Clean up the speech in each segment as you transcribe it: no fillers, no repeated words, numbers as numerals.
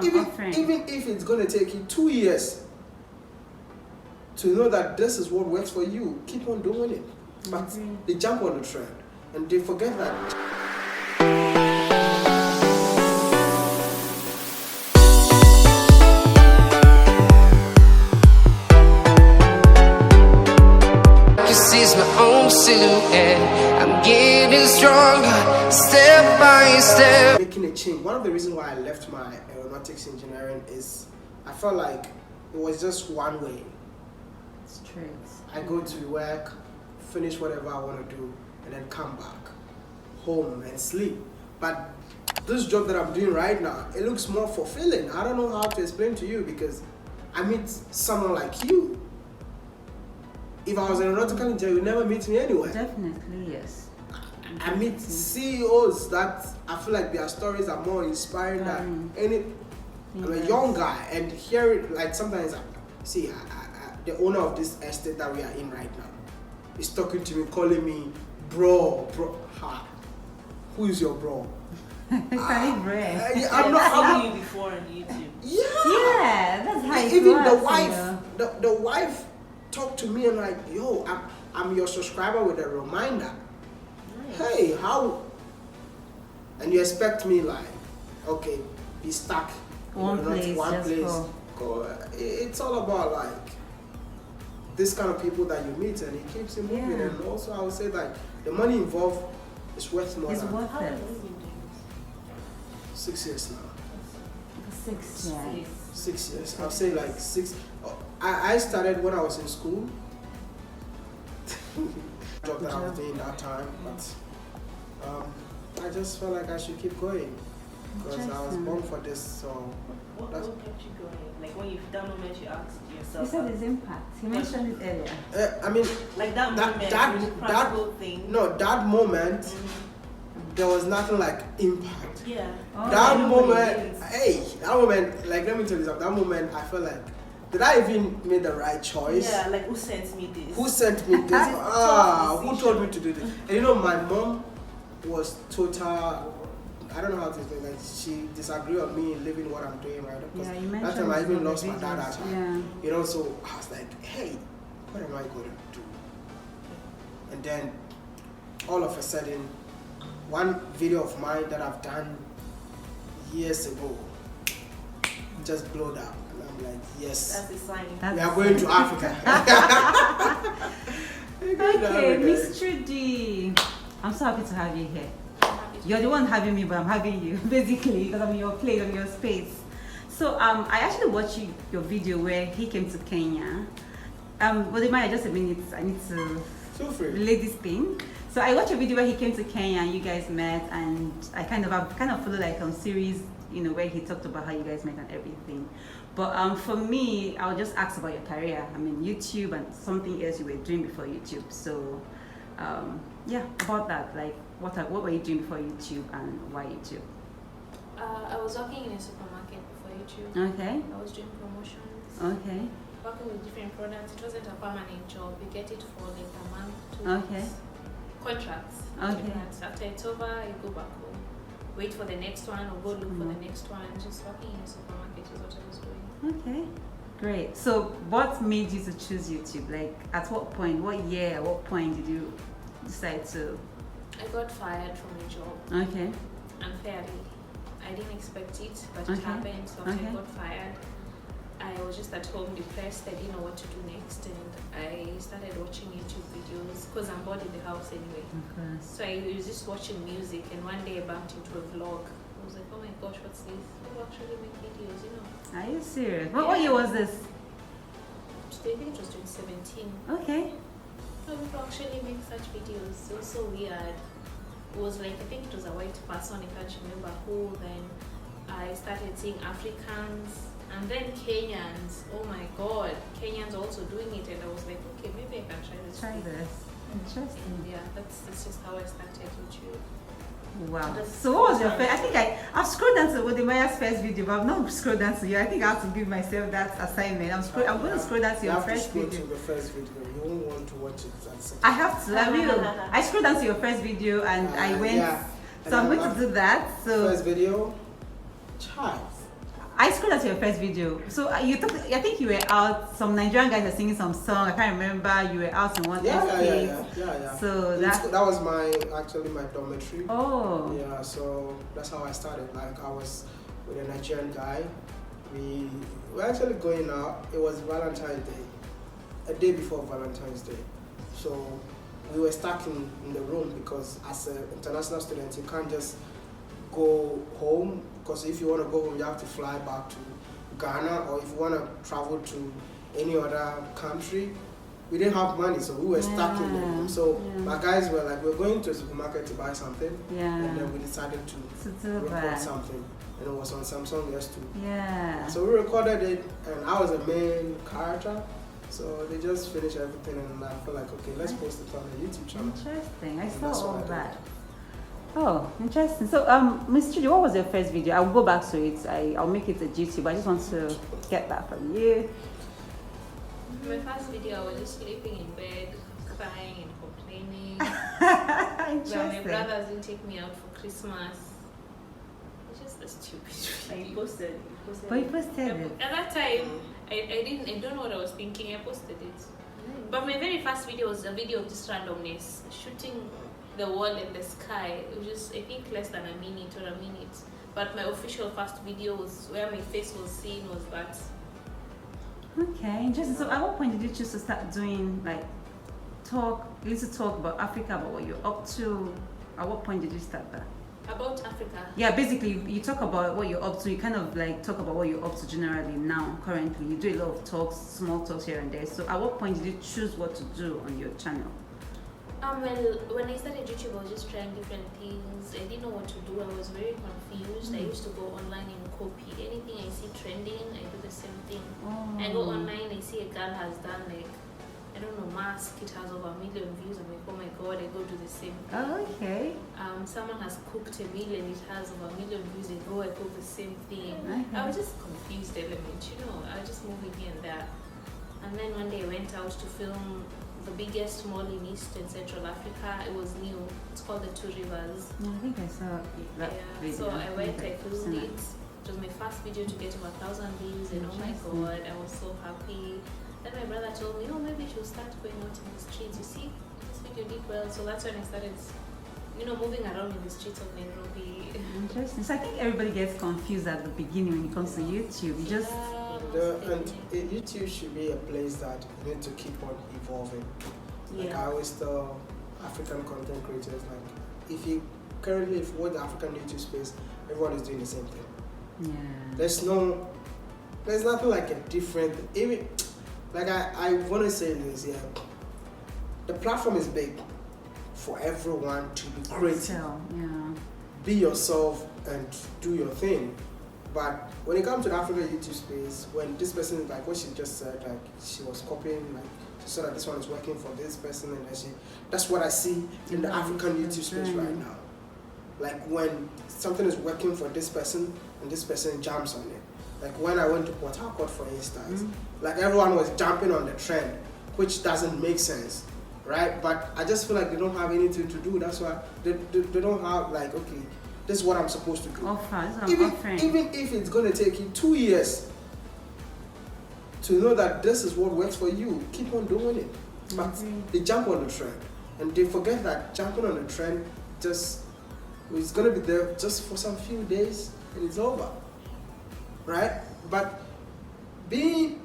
Even if it's going to take you 2 years to know that this is what works for you, keep on doing it. But they jump on the trend and they forget that. My own silhouette. I'm getting stronger step by step. Making a change. One of the reasons why I left my aeronautics engineering is I felt like it was just one way. Straight. I go to work, finish whatever I want to do, and then come back home and sleep. But this job that I'm doing right now, it looks more fulfilling. I don't know how to explain to you because I meet someone like you. If I was an aeronautical engineer, you would never meet me anywhere. Definitely, yes. I meet CEOs that I feel like their stories are more inspiring than any. I'm a young guy, and here, like sometimes, see, the owner of this estate that we are in right now is talking to me, calling me bro. Who is your bro? I'm not seen you before on YouTube. Yeah, that's how it even was, the wife, the wife talked to me and like, yo, I'm your subscriber with a reminder. Nice. Hey, how? And you expect me like, okay, be stuck one place. It's all about like this kind of people that you meet, and it keeps you moving. Yeah. And also, I would say like the money involved is worth more. It's worth it. 6 years now. 6 years. 6 years. I'll say like 6. I started when I was in school. Job that I was doing that time, but I just felt like I should keep going because I was born for this. So what kept you going? Like when you've done moment, you asked yourself. You said his impact. You mentioned it earlier. I mean, like that thing. No, that moment. There was nothing like impact. Yeah. That moment, like let me tell you something. That moment, I felt like, did I even make the right choice? Yeah, like who sent me this? Who sent me this? Who told me to do this? And you know, my mom was total. I don't know how to say, like she disagreed on me living what I'm doing right now. Because that time I even lost my dad at time. Yeah. You know, so I was like, hey, what am I going to do? And then all of a sudden, one video of mine that I've done years ago just blew up, and I'm like, yes, that's the sign. We are going to Africa. Okay, Miss Trudy, I'm so happy to have you here. You're the one having me, but I'm having you basically because I'm in your place, I'm in your space. So I actually watched your video where he came to Kenya. Wode, just a minute, I need to relay this thing. So I watched a video where he came to Kenya and you guys met, and I've kind of followed like series, you know, where he talked about how you guys met and everything. But for me, I'll just ask about your career. I mean, YouTube and something else you were doing before YouTube. So yeah, about that, like what were you doing before YouTube and why YouTube? I was working in a supermarket before YouTube. Okay. I was doing promotions. Okay. Working with different products. It wasn't a permanent job. You get it for like a month, 2 months. Contracts. Okay. After it's over, you go back home. Wait for the next one or go look for the next one. Just working in a supermarket is what I was doing. Okay. Great. So what made you to choose YouTube? Like at what point, what year, at what point did you decide to? I got fired from a job. Okay. Unfairly. I didn't expect it, but it happened. So after I got fired, I was just at home depressed. I didn't know what to do next, and I started watching YouTube videos because I'm bored in the house anyway. Okay. So I was just watching music, and one day I bumped into a vlog. I was like, oh my gosh, what's this? People actually make videos, you know. Are you serious? What year was this? I think it was 2017. Okay. No, people actually make such videos. It was so weird. It was like, I think it was a white person, I can't remember who. Then I started seeing Africans. And then Kenyans, oh my god, Kenyans also doing it, and I was like, okay, maybe I can try this. Interesting. And yeah, that's just how I started YouTube. Wow. So what was your first? I think I've scrolled down to Wode first video, but I've not scrolled down to you. I think I have to give myself that assignment. I'm going to scroll down to your first video. To the first video. You won't want to watch it. I have to. I will. I scrolled down to your first video and I went. So I'm going to do that. So first video, child. I scrolled at your first video. So I think you were out. Some Nigerian guys are singing some song. I can't remember. You were out in one estate. Yeah. So that was actually my dormitory. Oh. Yeah. So that's how I started. Like I was with a Nigerian guy. We were actually going out. It was Valentine's Day, a day before Valentine's Day. So we were stuck in the room because as an international student, you can't just go home, because if you want to go home, you have to fly back to Ghana, or if you want to travel to any other country. We didn't have money, so we were stuck in the room. So my guys were like, we're going to a supermarket to buy something, and then we decided to record something, and it was on Samsung S2. Yeah. So we recorded it, and I was a main character. So they just finished everything, and I felt like, okay, let's post it on the YouTube channel. Interesting. I saw all that. Oh, interesting. So, Miss Trudy, what was your first video? I'll go back to it. I'll make it a GT, but I just want to get that from you. My first video, I was just sleeping in bed, crying and complaining. Interesting. My brothers didn't take me out for Christmas. It's just a stupid video. You posted. But you posted it. At that time, I don't know what I was thinking. I posted it. But my very first video was a video of just randomness, shooting the wall in the sky. It was just, I think, less than a minute. But my official first video was where my face was seen, was that. Okay, interesting. So at what point did you choose to start doing talk about Africa, about what you're up to? At what point did you start that? About Africa? Yeah, basically you talk about what you're up to. You kind of talk about what you're up to generally now, currently. You do a lot of talks, small talks here and there. So at what point did you choose what to do on your channel? Well, when I started YouTube, I was just trying different things. I didn't know what to do. I was very confused. I used to go online and copy anything I see trending. I do the same thing. I go online, I see a girl has done I don't know, mask. It has over 1 million views. I'm like, oh my god! I go do the same thing. Oh, okay. Someone has cooked a meal and it has over 1 million views. I go, I cook the same thing. Okay. I was just confused element, I was just moving here and there. And then one day I went out to film the biggest mall in East and Central Africa. It was new. It's called the Two Rivers. Yeah, I think I saw that video. So I went, I filmed it. It was my first video to get over 1,000 views, and oh my god, I was so happy. Then my brother told me, maybe you should start going out in the streets. You see, this video did well. So that's when I started, moving around in the streets of Nairobi. Interesting. So I think everybody gets confused at the beginning when it comes to YouTube. You just and YouTube should be a place that you need to keep on evolving. Like I always tell African content creators, if you watch the African YouTube space, everyone is doing the same thing. Yeah. There's nothing like a different. Even I want to say this, the platform is big for everyone to be creative. Be yourself and do your thing. But when it comes to the African YouTube space, when this person, what she just said, she was copying, she saw that this one is working for this person, and that's what I see in the African YouTube space right now. When something is working for this person, and this person jumps on it. When I went to Port Harcourt, for instance, everyone was jumping on the trend, which doesn't make sense, right? But I just feel like they don't have anything to do. That's why they don't have okay, this is what I'm supposed to do. Even if it's going to take you 2 years to know that this is what works for you, keep on doing it. But they jump on the trend, and they forget that jumping on the trend is going to be there just for some few days and it's over, right? But being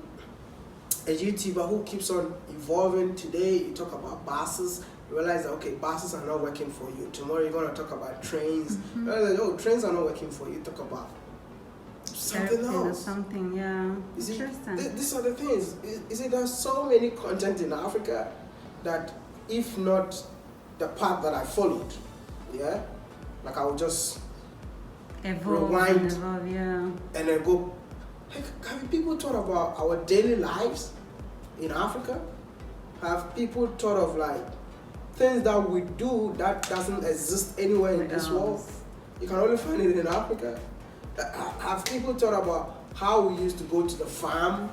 a YouTuber who keeps on evolving, today you talk about buses, you realize that buses are not working for you. Tomorrow you're going to talk about trains. You realize, trains are not working for you. Talk about something else. You see, these are the things. You see, there's so many content in Africa that if not the path that I followed, I would just rewind and then go. Have people thought about our daily lives in Africa? Have people thought of things that we do that doesn't exist anywhere in this world? You can only find it in Africa. Have people thought about how we used to go to the farm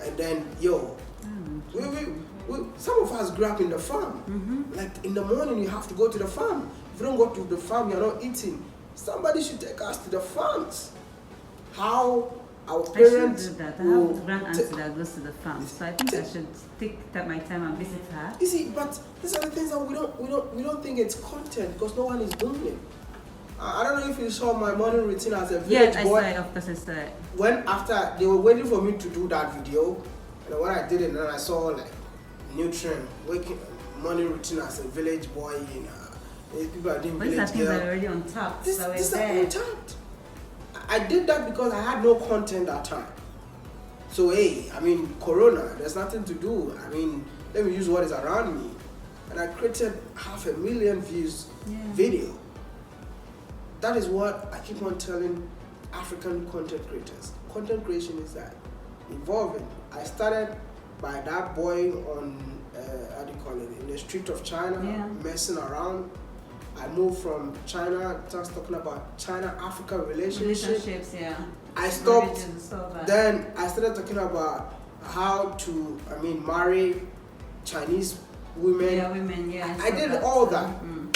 and then some of us grew up in the farm. In the morning you have to go to the farm. If you don't go to the farm, you're not eating. Somebody should take us to the farms. How our I should parents do that. I will have a grand auntie that goes to the farm, so I think I should take my time and visit her. You see, but these are the things that we don't think it's content because no one is doing it. I don't know if you saw my morning routine as a village Yeah, boy. I saw it. Of course, I saw it. When after they were waiting for me to do that video, and when I did it, then I saw like new trend, waking morning routine as a village boy. People are doing But these are village things that girl. are already on top. This So is it's there. untapped. I did that because I had no content that time. So hey, I mean, Corona, there's nothing to do. I mean, let me use what is around me, and I created 500,000 views video. That is what I keep on telling African content creators. Content creation is that evolving. I started by that boy on how do you call it, in the street of China, messing around. I moved from China, just talking about China-Africa relationships. Yeah. I stopped. Origins, so that. Then I started talking about how to, marry Chinese women. Yeah, women. Yeah. I did all that.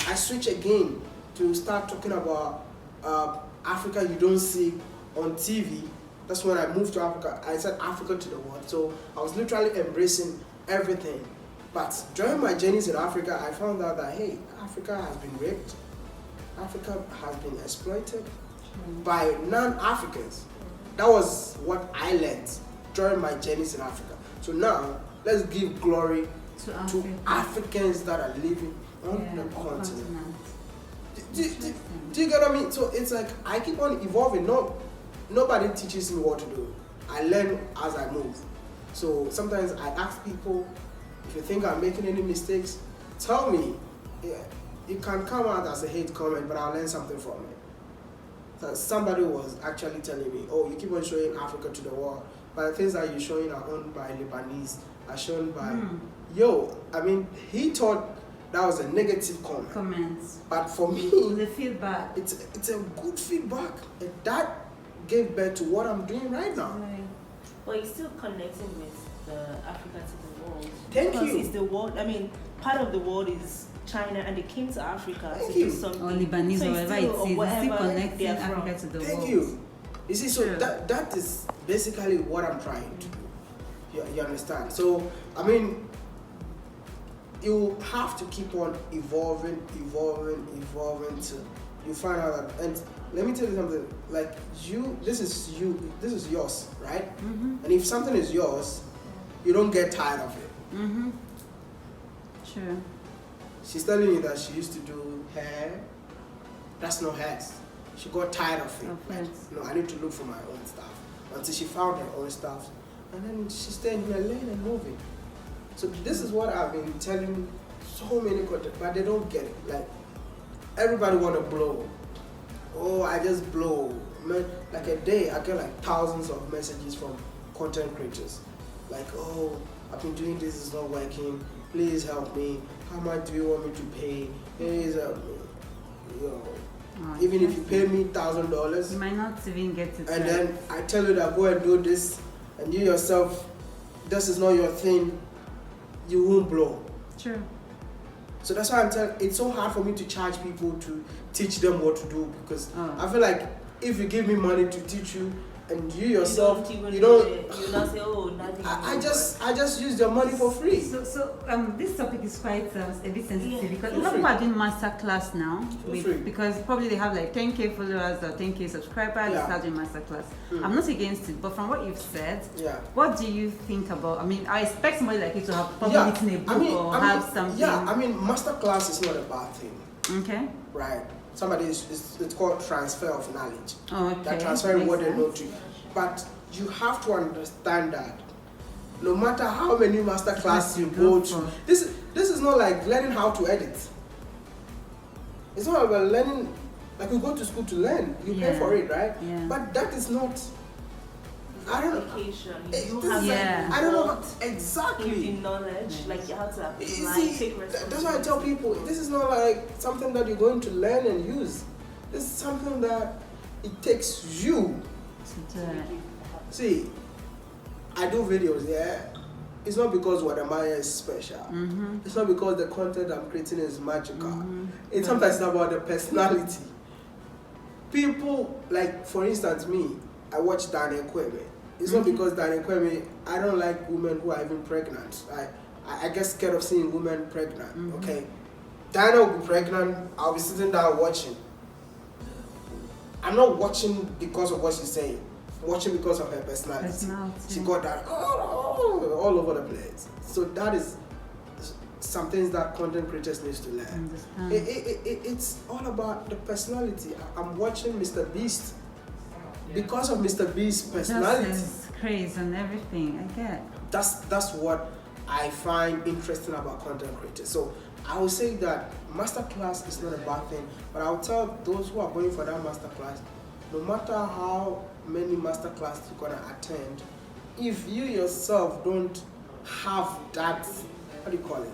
I switched again to start talking about Africa you don't see on TV. That's when I moved to Africa. I said Africa to the world. So I was literally embracing everything. But during my journeys in Africa, I found out that, hey, Africa has been raped. Africa has been exploited by non-Africans. That was what I learned during my journeys in Africa. So now, let's give glory to Africans that are living on the continent. Do you get what I mean? So it's like, I keep on evolving. Nobody teaches me what to do. I learn as I move. So sometimes I ask people, if you think I'm making any mistakes, tell me. Yeah, it can come out as a hate comment, but I'll learn something from it. So somebody was actually telling me, oh, you keep on showing Africa to the world, but the things that you're showing are owned by Lebanese, are shown by... he thought that was a negative comment. Comments. But for me, the feedback. It's a good feedback. And that gave birth to what I'm doing right now. Right. But you're still connecting with the Africa to the world. Thank because you. It's the world. I mean, part of the world is China, and they came to Africa to do something. Or Lebanese, so or whatever it is. It's still connecting they're from. Africa to the world. Thank you. You see, so that is basically what I'm trying to do. You understand? So, I mean, you have to keep on evolving till you find out that. And let me tell you something. Like this is yours, right? Mm-hmm. And if something is yours, you don't get tired of it. Mm-hmm. Sure. She's telling you that she used to do hair. That's not hers. She got tired of it. Like, no, I need to look for my own stuff. Until she found her own stuff. And then she stayed in her lane and moving. So this is what I've been telling so many content, but they don't get it. Like, everybody want to blow. Oh, I just blow. Man, like a day, I get like thousands of messages from content creators. Like, oh, I've been doing this, it's not working. Please help me. How much do you want me to pay? Please help me. Even if you pay me $1,000, you might not even get it. And then I tell you that go and do this, and you yourself, this is not your thing, you won't blow. True. So that's why I'm telling. It's so hard for me to charge people to teach them what to do, because I feel like if you give me money to teach you, and you yourself, you not say, oh, nothing. I just use your money for free. So this topic is quite a bit sensitive because a lot of people are doing master class now because probably they have like 10k followers or 10k subscribers. They start doing master class. I'm not against it, but from what you've said, what do you think about? I mean, I expect somebody like you to have probably written a book or have something. Yeah, I mean, master class is not a bad thing. Okay. Right. It's called transfer of knowledge. Oh, okay. That transferring what they know to you. But you have to understand that no matter how many master classes you go to, this is not like learning how to edit. It's not about learning, like you go to school to learn. You pay for it, right? Yeah. But that is not. I don't know. I don't know exactly. The knowledge, like you have to apply, take responsibility. That's why I tell people, this is not like something that you're going to learn and use. This is something that it takes you. See, I do videos, It's not because what am I is special. It's not because the content I'm creating is magical. It's sometimes about the personality. People, like for instance me, I watch Daniel Kwame. It's not because Daniel Kwame, I don't like women who are even pregnant. I get scared of seeing women pregnant, okay? Diana will be pregnant, I'll be sitting down watching. I'm not watching because of what she's saying. I'm watching because of her personality. She got that all over the place. So that is some things that content creators need to learn. It's all about the personality. I'm watching Mr. Beast because of Mr. Beast's personality. Just crazy and everything. I get. That's what I find interesting about content creators. So I would say that masterclass is not a bad thing, but I'll tell those who are going for that masterclass, no matter how many masterclass you're gonna attend, if you yourself don't have that, what do you call it?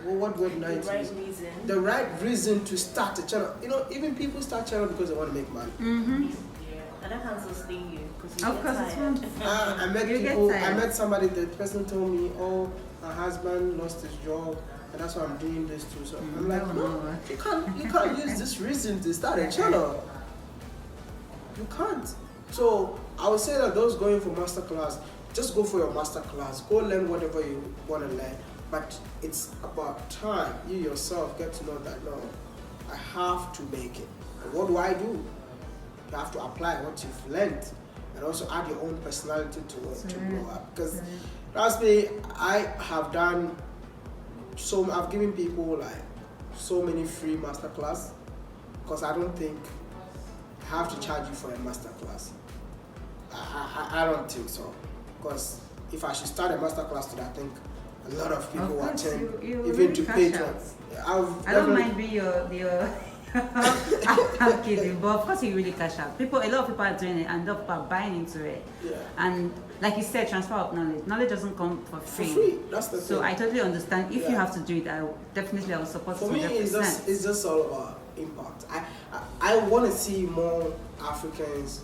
What word night? The right reason. The right reason to start a channel. You know, even people start channel because they want to make money. And that can sustain you because you get tired. I met people. I met somebody. The person told me, "Oh, my husband lost his job, and that's why I'm doing this too." So I'm like, "No, you can't use this reason to start a channel. You can't." So I would say that those going for masterclass, just go for your masterclass. Go learn whatever you want to learn. But it's about time you yourself get to know that, no, I have to make it. And what do I do? You have to apply what you've learned and also add your own personality to it to grow up. Because trust me, I have done I've given people like so many free masterclass because I don't think I have to charge you for a masterclass. I don't think so. Because if I should start a masterclass today, I think a lot of people will attend, even to patrons. I don't mind being your I'm kidding, but of course you really cash out. A lot of people are doing it and a lot of people are buying into it. Yeah. And like you said, transfer of knowledge. Knowledge doesn't come for free. For free, that's the thing. So I totally understand. If you have to do it, I will support you. For me, it's just all about impact. I want to see more Africans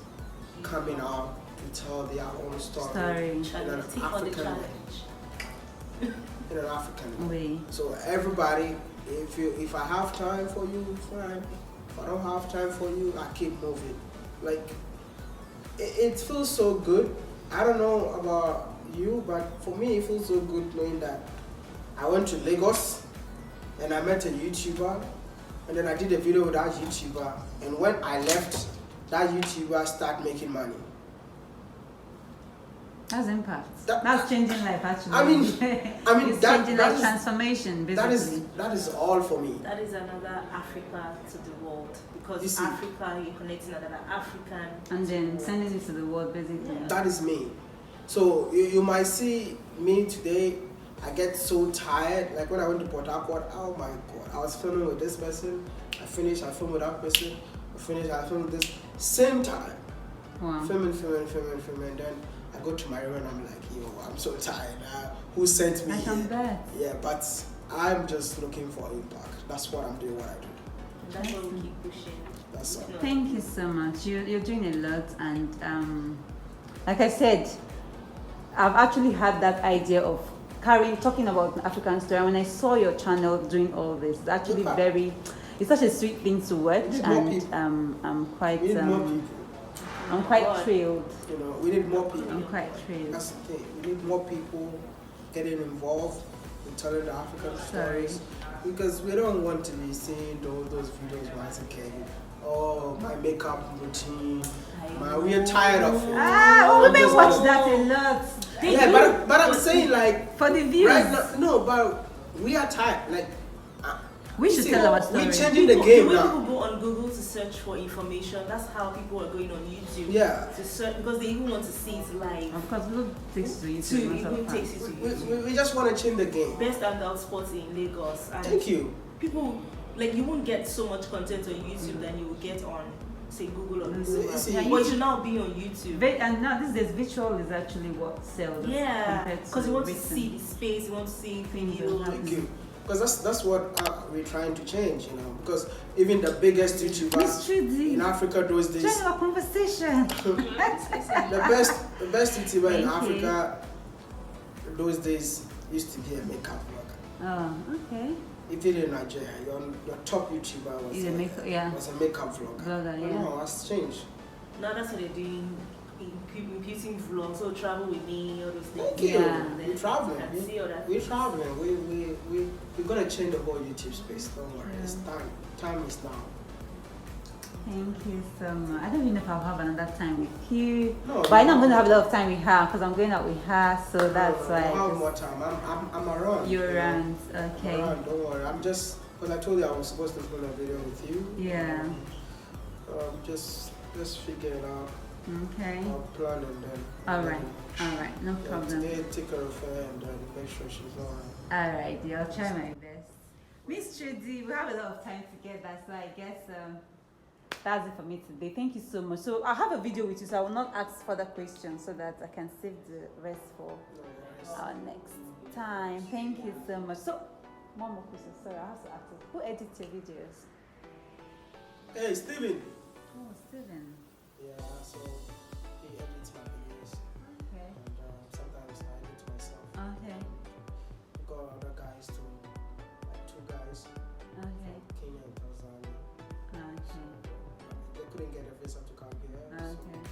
coming out to tell their own story. In an African way. So everybody, if I have time for you, fine. If I don't have time for you, I keep moving. Like it feels so good. I don't know about you, but for me it feels so good knowing that I went to Lagos and I met a YouTuber and then I did a video with that YouTuber, and when I left, that YouTuber started making money. That's impact. That's changing life actually. I mean, it's changing life, transformation basically. That is all for me. That is another Africa to the world, because Africa, you're connecting another African and then sending it to the world basically. Yeah. That is me. So you might see me today. I get so tired. Like when I went to Port Harcourt, oh my God, I was filming with this person. I finished, I filmed with that person. I finished, I filmed with this. Same time. Wow. Filming. Then I go to my room and I'm like, yo, I'm so tired. Who sent me here? Yeah, but I'm just looking for impact. That's what I'm doing, what I do. That's what we keep pushing. That's all. Thank you so much. You're doing a lot, and like I said, I've actually had that idea of talking about African story. When I saw your channel doing all this, it's actually it's such a sweet thing to watch, and I'm quite thrilled. You know, we need more people. I'm quite thrilled. That's the thing. We need more people getting involved in telling the African stories, because we don't want to be seeing those videos where it's okay. Oh, my makeup routine. We're tired of it. Women watch that a lot. Yeah, but I'm saying like for the views. Right now, no, but we are tired. Like we should tell our story. We're changing the game now. People go on Google to search for information. That's how people are going on YouTube. Yeah. To search, because they even want to see it live. Of course, look takes to YouTube. We just want to change the game. Best hangout spots in Lagos. And thank you. People, like, you won't get so much content on YouTube than you will get on, say, Google or Instagram. But it should now be on YouTube. And now these days, visual is actually what sells. Yeah, because you want to see the space, you want to see videos. Thank you. Because that's what we're trying to change, you know. Because even the biggest YouTuber in Africa those days. Join our conversation. the best YouTuber in Africa those days used to be a makeup vlogger. Oh, okay. Even in Nigeria, your top YouTuber was a makeup vlogger. I don't know, that's changed. Now that's what they're doing. Imputing vlogs, so travel with me, all those things. Thank you. Yeah. We're traveling. We're We're traveling. We're gonna change the whole YouTube space. Don't worry. It's time. Time is now. Thank you so much. I don't even know if I'll have another time with you. No, but I know I'm going to have a lot of time with her because I'm going out with her, so that's why. I have more time. I'm around. You're around, okay. I'm around, don't worry. I'm just, because I told you I was supposed to film a video with you. Yeah. Just figure it out. Okay. I'll plan and then. Alright, no problem. Today, take care of her and then make sure she's alright. Alright, yeah, I'll try my best. Miss Trudy, we have a lot of time together, so I guess that's it for me today. Thank you so much. So I'll have a video with you, so I will not ask further questions so that I can save the rest for our next time. Thank you so much. So, one more question. Sorry, I have to ask you. Who edits your videos? Hey, Steven. Oh, Steven. Yeah, so he edits my videos. Okay. And sometimes I edit myself. Okay. We got other guys too, like 2 guys Okay. from Kenya and Tanzania. Okay. They couldn't get a visa to come here. Okay. So